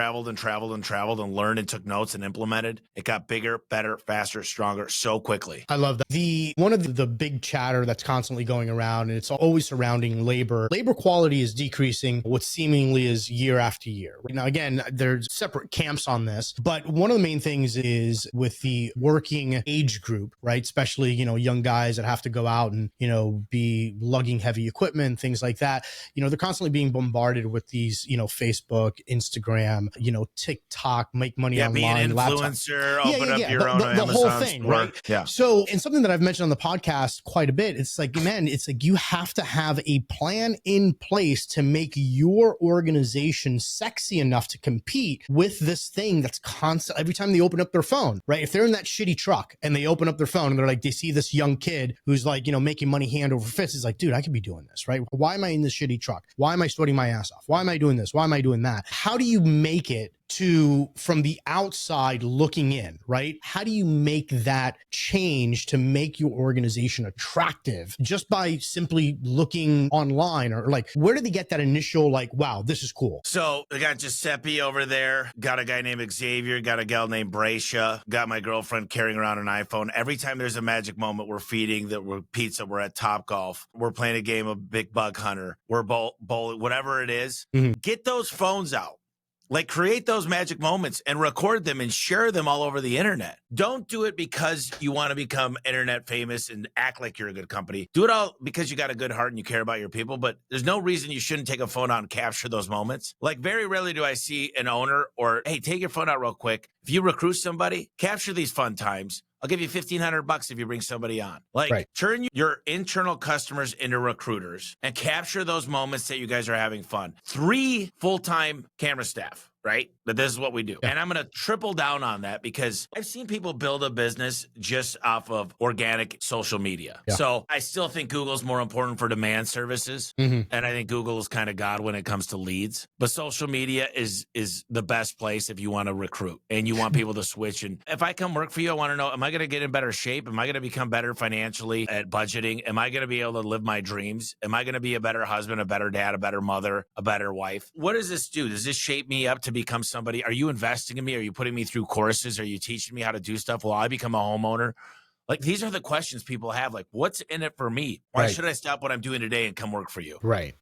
learned and took notes and implemented, it got bigger, better, faster, stronger so quickly. I love that. One of the big chatter that's constantly going around, and it's always surrounding labor. Labor quality is decreasing, what seemingly is year after year. Now, again, there's separate camps on this, but one of the main things is with the working age group, right? Especially, you know, young guys that have to go out and, you know, be lugging heavy equipment, things like that. You know, they're constantly being bombarded with these, you know, Facebook, Instagram, you know, TikTok, make money online. Be an influencer, open up your own Amazon the whole thing, store. Right? Yeah. So, and something that I've mentioned on the podcast quite a bit, it's like, man, it's like you have to have a plan in place to make your organization sexy enough to compete with this thing that's constant. Every time they open up their phone, right? If they're in that shitty truck and they open up their phone and they're like, they see this young kid who's like, you know, making money hand over fist. It's like, dude, I could be doing this, right? Why am I in this shitty truck? Why am I sweating my ass off? Why am I doing this? Why am I doing that? How do you make it to, from the outside looking in, right? How do you make that change to make your organization attractive just by simply looking online? Or like, where did they get that initial, like, wow, this is cool? So I got Giuseppe over there, got a guy named Xavier, got a gal named Bracia, got my girlfriend carrying around an iPhone. Every time there's a magic moment, we're feeding, that we're pizza, we're at Top Golf, we're playing a game of Big Bug Hunter, we're bowling, whatever it is. Get those phones out. Like, create those magic moments and record them and share them all over the internet. Don't do it because you want to become internet famous and act like you're a good company. Do it all because you got a good heart and you care about your people, but there's no reason you shouldn't take a phone out and capture those moments. Like, very rarely do I see an owner or, hey, take your phone out real quick. If you recruit somebody, capture these fun times. I'll give you $1,500 if you bring somebody on. Like, turn your internal customers into recruiters and capture those moments that you guys are having fun. 3 full-time camera staff, right? But this is what we do. And I'm going to triple down on that because I've seen people build a business just off of organic social media. So I still think Google's more important for demand services. And I think Google is kind of God when it comes to leads. But social media is the best place if you want to recruit and you want people to switch. And if I come work for you, I want to know, am I going to get in better shape? Am I going to become better financially at budgeting? Am I going to be able to live my dreams? Am I going to be a better husband, a better dad, a better mother, a better wife? What does this do? Does this shape me up to become somebody? Are you investing in me? Are you putting me through courses? Are you teaching me how to do stuff? Will I become a homeowner? Like, these are the questions people have. Like, what's in it for me? Why should I stop what I'm doing today and come work for you? Right.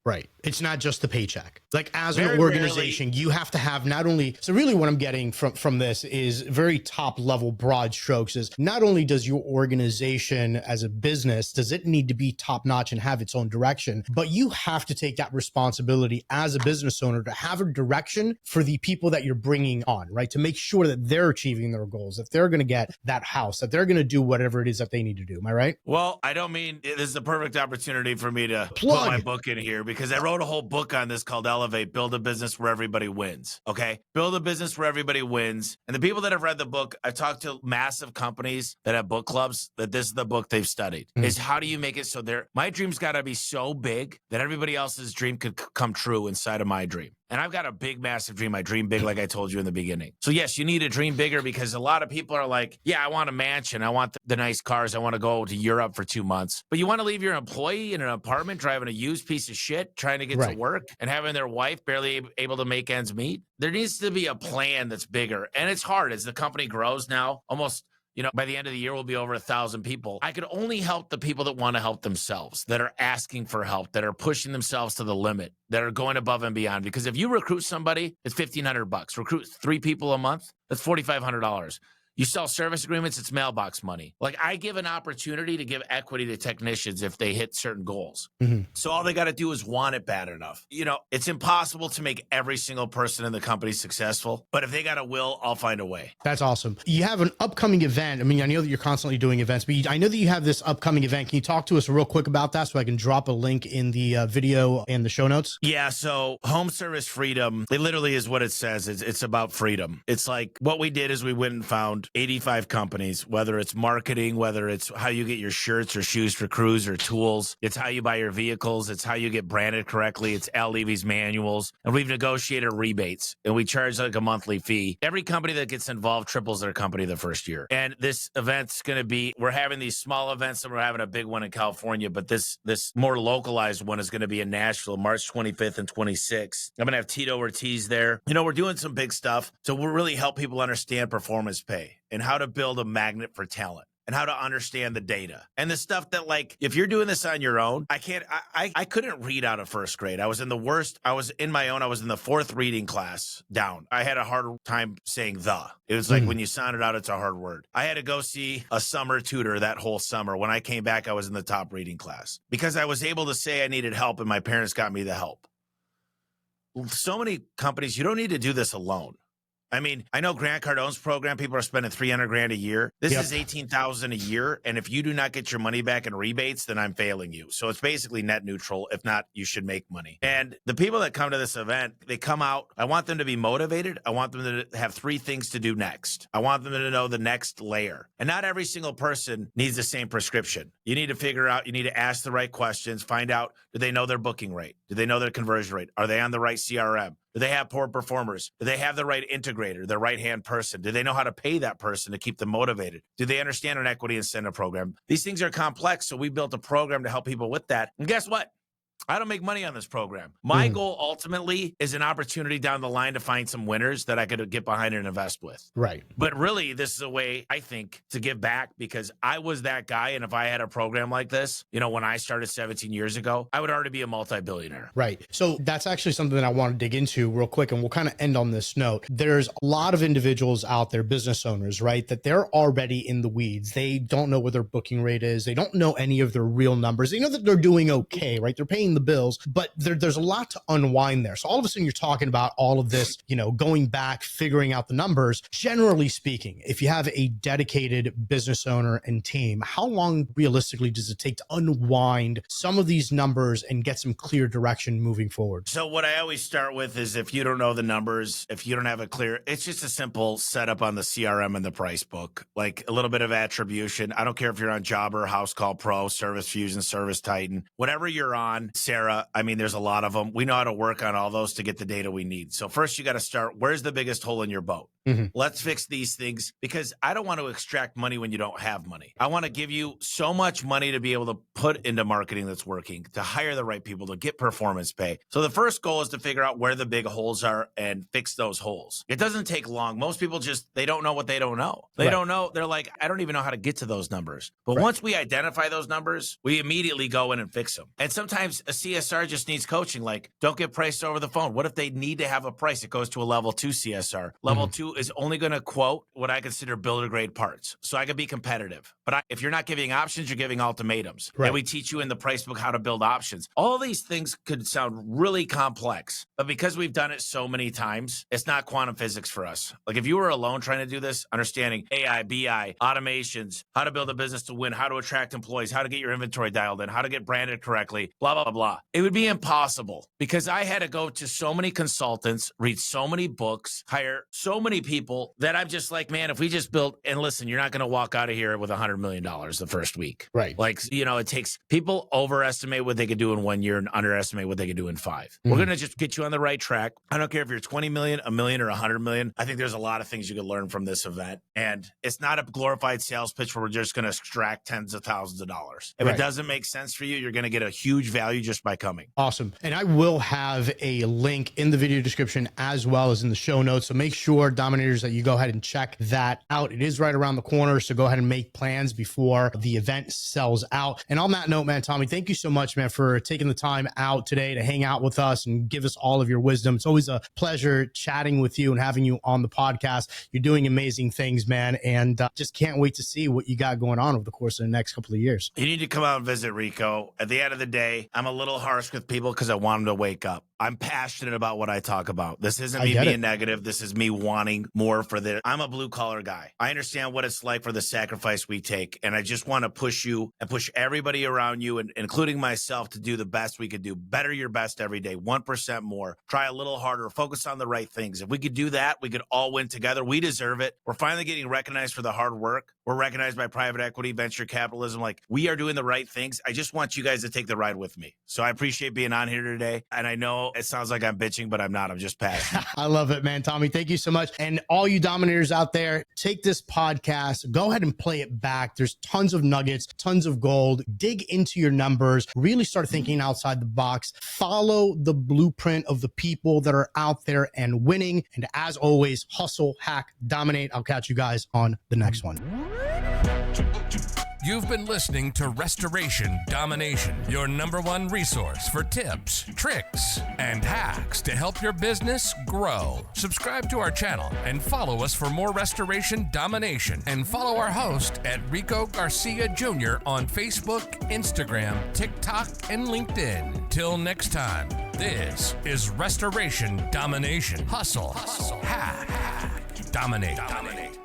It's not just the paycheck. Like, as an organization, you have to have not only, so really what I'm getting from this is very top level broad strokes is not only does your organization as a business, does it need to be top notch and have its own direction, but you have to take that responsibility as a business owner to have a direction for the people that you're bringing on, right? To make sure that they're achieving their goals, that they're going to get that house, that they're going to do whatever it is that they need to do. Am I right? Well, I don't mean this is the perfect opportunity for me to put my book in here because I wrote a whole book on this called Elevate, Build a Business Where Everybody Wins. Okay. Build a business where everybody wins. And the people that have read the book, I've talked to massive companies that have book clubs that this is the book they've studied is how do you make it so my dream's got to be so big that everybody else's dream could come true inside of my dream. And I've got a big, massive dream. I dream big, like I told you in the beginning. So yes, you need to dream bigger because a lot of people are like, yeah, I want a mansion. I want the nice cars. I want to go to Europe for 2 months. But you want to leave your employee in an apartment driving a used piece of shit, trying to get to work and having their wife barely able to make ends meet? There needs to be a plan that's bigger. And it's hard as the company grows now, almost, you know, by the end of the year, we'll be over 1,000 people. I could only help the people that want to help themselves, that are asking for help, that are pushing themselves to the limit, that are going above and beyond. Because if you recruit somebody, it's $1,500. Recruit 3 people a month, that's $4,500. You sell service agreements, it's mailbox money. Like, I give an opportunity to give equity to technicians if they hit certain goals. So all they got to do is want it bad enough. You know, it's impossible to make every single person in the company successful, but if they got a will, I'll find a way. That's awesome. You have an upcoming event. I mean, I know that you're constantly doing events, but I know that you have this upcoming event. Can you talk to us real quick about that so I can drop a link in the video and the show notes? Yeah, so home service freedom, it literally is what it says. It's about freedom. It's like what we did is we went and found 85 companies, whether it's marketing, whether it's how you get your shirts or shoes for crews or tools. It's how you buy your vehicles. It's how you get branded correctly. It's Al Levy's manuals. And we've negotiated rebates and we charge like a monthly fee. Every company that gets involved triples their company the first year. And this event's going to be, we're having these small events and we're having a big one in California, but this more localized one is going to be in Nashville, March 25th and 26th. I'm going to have Tito Ortiz there. You know, we're doing some big stuff. So we'll really help people understand performance pay and how to build a magnet for talent and how to understand the data and the stuff that, like, if you're doing this on your own, I couldn't read out of first grade. I was in the fourth reading class down. I had a hard time saying the. It was like when you sound it out, it's a hard word. I had to go see a summer tutor that whole summer. When I came back, I was in the top reading class because I was able to say I needed help and my parents got me the help. So many companies, you don't need to do this alone. I mean, I know Grant Cardone's program, people are spending $300,000 a year. This is $18,000 a year. And if you do not get your money back in rebates, then I'm failing you. So it's basically net neutral. If not, you should make money. And the people that come to this event, they come out. I want them to be motivated. I want them to have 3 things to do next. I want them to know the next layer. And not every single person needs the same prescription. You need to figure out, you need to ask the right questions, find out, do they know their booking rate? Do they know their conversion rate? Are they on the right CRM? Do they have poor performers? Do they have the right integrator, the right-hand person? Do they know how to pay that person to keep them motivated? Do they understand an equity incentive program? These things are complex, so we built a program to help people with that. And guess what? I don't make money on this program. My goal ultimately is an opportunity down the line to find some winners that I could get behind and invest with. Right. But really, this is a way, I think, to give back because I was that guy. And if I had a program like this, you know, when I started 17 years ago, I would already be a multi-billionaire. Right. So that's actually something that I want to dig into real quick. And we'll kind of end on this note. There's a lot of individuals out there, business owners, right, that they're already in the weeds. They don't know what their booking rate is. They don't know any of their real numbers. They know that they're doing okay, right? They're paying the bills, but there's a lot to unwind there. So all of a sudden you're talking about all of this, you know, going back, figuring out the numbers. Generally speaking, if you have a dedicated business owner and team, how long realistically does it take to unwind some of these numbers and get some clear direction moving forward? So what I always start with is if you don't know the numbers, if you don't have a clear, it's just a simple setup on the CRM and the price book, like a little bit of attribution. I don't care if you're on Jobber, House Call Pro, Service Fusion, Service Titan, whatever you're on, Sarah, I mean, there's a lot of them. We know how to work on all those to get the data we need. So first you got to start, where's the biggest hole in your boat? Let's fix these things because I don't want to extract money when you don't have money. I want to give you so much money to be able to put into marketing that's working, to hire the right people, to get performance pay. So the first goal is to figure out where the big holes are and fix those holes. It doesn't take long. Most people they don't know what they don't know. They don't know. They're like, I don't even know how to get to those numbers. But once we identify those numbers, we immediately go in and fix them. And sometimes a CSR just needs coaching. Like, don't get priced over the phone. What if they need to have a price? It goes to a level 2 CSR. Level 2 is only going to quote what I consider builder grade parts. So I can be competitive. But if you're not giving options, you're giving ultimatums. And we teach you in the price book how to build options. All these things could sound really complex, but because we've done it so many times, it's not quantum physics for us. Like if you were alone trying to do this, understanding AI, BI, automations, how to build a business to win, how to attract employees, how to get your inventory dialed in, how to get branded correctly, blah, blah, blah, blah. It would be impossible because I had to go to so many consultants, read so many books, hire so many people that I'm just like, man, if we just built, and listen, you're not going to walk out of here with $100 million the first week. Right. Like, you know, it takes people overestimate what they could do in 1 year and underestimate what they could do in 5. We're going to just get you on the right track. I don't care if you're 20 million, a million, or 100 million. I think there's a lot of things you could learn from this event. And it's not a glorified sales pitch where we're just going to extract tens of thousands of dollars. If it doesn't make sense for you, you're going to get a huge value just by coming. Awesome. And I will have a link in the video description as well as in the show notes. So make sure, Dominators, that you go ahead and check that out. It is right around the corner. So go ahead and make plans before the event sells out. And on that note, man, Tommy, thank you so much, man, for taking the time out today to hang out with us and give us all of your wisdom. It's always a pleasure chatting with you and having you on the podcast. You're doing amazing things, man. And just can't wait to see what you got going on over the course of the next couple of years. You need to come out and visit, Rico. At the end of the day, I'm a little harsh with people because I want them to wake up. I'm passionate about what I talk about. This isn't me being negative. This is me wanting more for the. I'm a blue collar guy. I understand what it's like for the sacrifice we take. And I just want to push you and push everybody around you, and including myself, to do the best we could do. Better your best every day. 1% more. Try a little harder. Focus on the right things. If we could do that, we could all win together. We deserve it. We're finally getting recognized for the hard work. We're recognized by private equity, venture capitalism. Like, we are doing the right things. I just want you guys to take the ride with me. So I appreciate being on here today. And I know it sounds like I'm bitching, but I'm not. I'm just passionate. I love it, man. Tommy, thank you so much. And all you Dominators out there, take this podcast, go ahead and play it back. There's tons of nuggets, tons of gold. Dig into your numbers, really start thinking outside the box. Follow the blueprint of the people that are out there and winning. And as always, hustle, hack, dominate. I'll catch you guys on the next one. You've been listening to Restoration Domination, your #1 resource for tips, tricks, and hacks to help your business grow. Subscribe to our channel and follow us for more Restoration Domination. And follow our host at Rico Garcia Jr. on Facebook, Instagram, TikTok, and LinkedIn. Till next time, this is Restoration Domination. Hustle, hack, dominate.